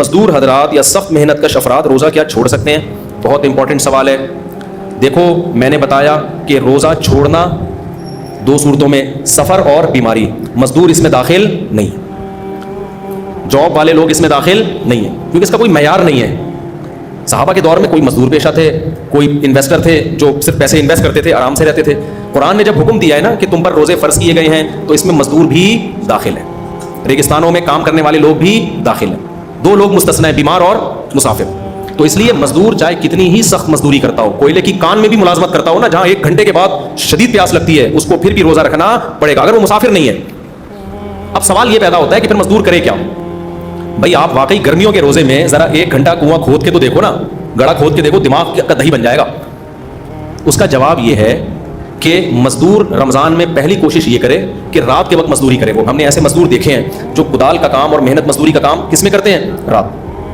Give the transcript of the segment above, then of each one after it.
مزدور حضرات یا سخت محنت کش افراد روزہ کیا چھوڑ سکتے ہیں؟ بہت امپورٹنٹ سوال ہے. دیکھو میں نے بتایا کہ روزہ چھوڑنا دو صورتوں میں، سفر اور بیماری. مزدور اس میں داخل نہیں، جاب والے لوگ اس میں داخل نہیں ہیں، کیونکہ اس کا کوئی معیار نہیں ہے. صحابہ کے دور میں کوئی مزدور پیشہ تھے، کوئی انویسٹر تھے جو صرف پیسے انویسٹ کرتے تھے، آرام سے رہتے تھے. قرآن نے جب حکم دیا ہے نا کہ تم پر روزے فرض کیے گئے ہیں، تو اس میں مزدور بھی داخل ہیں، ریگستانوں میں کام کرنے والے لوگ بھی داخل ہیں. دو لوگ مستثنی ہیں، بیمار اور مسافر. تو اس لیے مزدور چاہے کتنی ہی سخت مزدوری کرتا ہو، کوئلے کی کان میں بھی ملازمت کرتا ہو نا، جہاں 1 گھنٹے کے بعد شدید پیاس لگتی ہے، اس کو پھر بھی روزہ رکھنا پڑے گا اگر وہ مسافر نہیں ہے. اب سوال یہ پیدا ہوتا ہے کہ پھر مزدور کرے کیا؟ بھائی آپ واقعی گرمیوں کے روزے میں ذرا 1 گھنٹہ کنواں کھود کے تو دیکھو نا، گڑھا کھود کے دیکھو، دماغ کا دہی بن جائے گا. اس کا جواب یہ ہے کہ مزدور رمضان میں پہلی کوشش یہ کرے کہ رات کے وقت مزدوری کرے. وہ ہم نے ایسے مزدور دیکھے ہیں جو کدال کا کام اور محنت مزدوری کا کام کس میں کرتے ہیں؟ رات.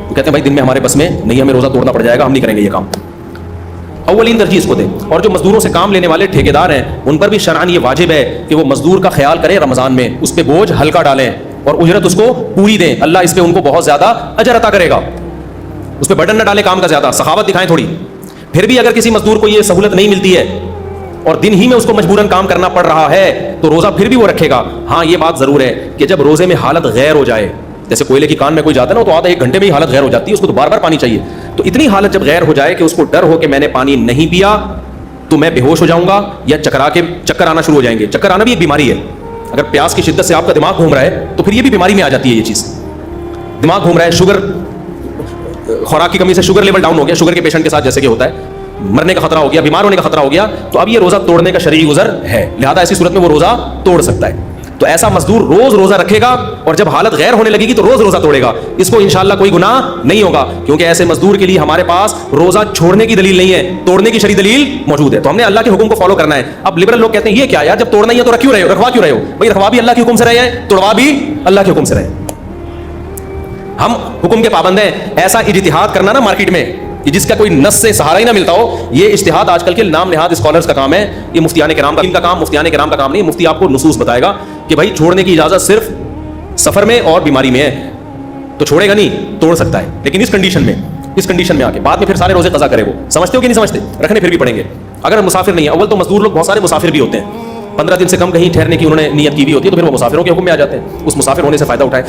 وہ کہتے ہیں بھائی دن میں ہمارے بس میں نہیں، ہمیں روزہ توڑنا پڑ جائے گا، ہم نہیں کریں گے یہ کام. اولین ترجیح اس کو دیں. اور جو مزدوروں سے کام لینے والے ٹھیکیدار ہیں ان پر بھی شرعاً یہ واجب ہے کہ وہ مزدور کا خیال کریں رمضان میں، اس پہ بوجھ ہلکا ڈالیں اور اجرت اس کو پوری دیں. اللہ اس پہ ان کو بہت زیادہ اجر عطا کرے گا. اس پہ برڈن نہ ڈالیں کام کا زیادہ، سخاوت دکھائیں تھوڑی. پھر بھی اگر کسی مزدور کو یہ سہولت نہیں ملتی ہے اور دن ہی میں اس کو مجبوراً کام کرنا پڑ رہا ہے تو روزہ پھر بھی وہ رکھے گا. ہاں یہ بات ضرور ہے کہ جب روزے میں حالت غیر ہو جائے، جیسے کوئلے کی کان میں کوئی جاتا ہے نا تو آدھا 1 گھنٹے میں ہی حالت غیر ہو جاتی ہے، اس کو تو بار بار پانی چاہیے. تو اتنی حالت جب غیر ہو جائے کہ اس کو ڈر ہو کہ میں نے پانی نہیں پیا تو میں بے ہوش ہو جاؤں گا یا چکر آنا شروع ہو جائیں گے. چکر آنا بھی ایک بیماری ہے. اگر پیاس کی شدت سے آپ کا دماغ گھوم رہا ہے تو پھر یہ بھی بیماری میں آ جاتی ہے. یہ چیز دماغ گھوم رہا ہے، شوگر، خوراک کی کمی سے شوگر لیول ڈاؤن ہو گیا، شوگر کے پیشنٹ کے ساتھ جیسے کہ ہوتا ہے، مرنے کا خطرہ ہو گیا، بیمار ہونے کا خطرہ ہو گیا، تو اب یہ روزہ توڑنے کا شرعی عذر ہے، لہذا ایسی صورت میں وہ روزہ توڑ سکتا ہے. تو ایسا مزدور روز روزہ رکھے گا اور جب حالت غیر ہونے لگے گی تو روز روزہ توڑے گا. اس کو انشاءاللہ کوئی گناہ نہیں ہوگا، کیونکہ ایسے مزدور کے لیے ہمارے پاس روزہ چھوڑنے کی دلیل نہیں ہے، توڑنے کی شرعی دلیل موجود ہے. تو ہم نے اللہ کے حکم کو فالو کرنا ہے. اب لبرل لوگ کہتے ہیں یہ کیا یار، جب توڑنا ہی ہے تو رکھوا کیوں رہے ہو؟ بھائی رکھوا بھی اللہ کے حکم سے رہے ہیں، توڑوا بھی اللہ کے حکم سے رہے. ہم حکم کے پابند ہیں. ایسا اجتہاد کرنا نا مارکیٹ میں جس کا کوئی نص سے سہارا ہی نہ ملتا ہو، یہ اجتہاد آج کل کے نام نہاد اسکالرز کا کام ہے. یہ مفتیان کرام کا کام، مفتیان کرام کا کام نہیں. مفتی آپ کو نصوص بتائے گا کہ بھائی چھوڑنے کی اجازت صرف سفر میں اور بیماری میں ہے، تو چھوڑے گا نہیں، توڑ سکتا ہے لیکن اس کنڈیشن میں آ کے بعد میں پھر سارے روزے قضا کرے. وہ سمجھتے ہو کہ نہیں سمجھتے؟ رکھنے پھر بھی پڑیں گے اگر مسافر نہیں ہے. اول تو مزدور لوگ بہت سارے مسافر بھی ہوتے ہیں، 15 دن سے کم کہیں ٹھہرنے کی انہوں نے نیت کی بھی ہوتی ہے، تو پھر وہ مسافروں کے حکم میں آ جاتے ہیں. اس مسافر ہونے سے فائدہ اٹھائے.